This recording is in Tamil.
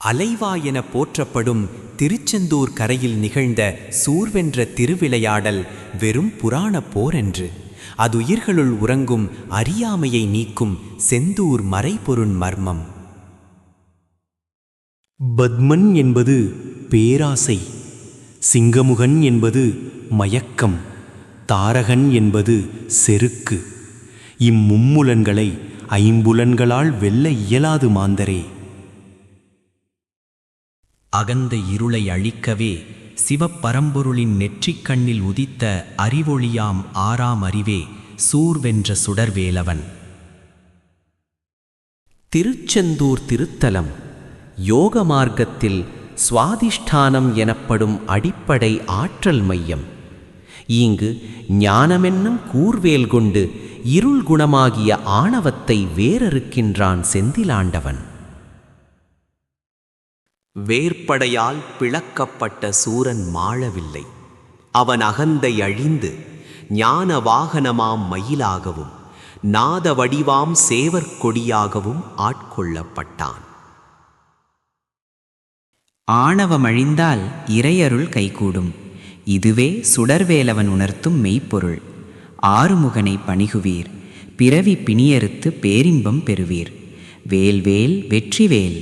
அலைவா என போற்றப்படும் திருச்செந்தூர் கரையில் நிகழ்ந்த சூர்வென்ற திருவிளையாடல் வெறும் புராண போரென்று அதுயிர்களுள் உறங்கும் அறியாமையை நீக்கும் செந்தூர் மறைபொருண் மர்மம். பத்மன் என்பது பேராசை, சிங்கமுகன் என்பது மயக்கம், தாரகன் என்பது செருக்கு. இம்மும்முலன்களை ஐம்புலன்களால் வெல்ல இயலாது மாந்தரே. அகந்த இருளை அழிக்கவே சிவப்பரம்பொருளின் நெற்றிக் கண்ணில் உதித்த அறிவொளியாம் ஆறாம் அறிவே சூர்வென்ற சுடர்வேலவன். திருச்செந்தூர் திருத்தலம் யோக மார்க்கத்தில் சுவாதிஷ்டானம் எனப்படும் அடிப்படை ஆற்றல் மையம். இங்கு ஞானமென்னும் கூர்வேல் கொண்டு இருள் குணமாகிய ஆணவத்தை வேறறுக்கின்றான் செந்திலாண்டவன். வேற்படையால் பிளக்கப்பட்ட சூரன் மாளவில்லை. அவன் அகந்தை அழிந்து ஞான வாகனமாம் மயிலாகவும் நாத வடிவாம் சேவற்கொடியாகவும் ஆட்கொள்ளப்பட்டான். ஆணவமழிந்தால் இறையருள் கைகூடும். இதுவே சுடர்வேலவன் உணர்த்தும் மெய்ப்பொருள். ஆறுமுகனை பணிகுவீர், பிறவி பிணியறுத்து பேரின்பம் பெறுவீர். வேல்வேல் வெற்றிவேல்.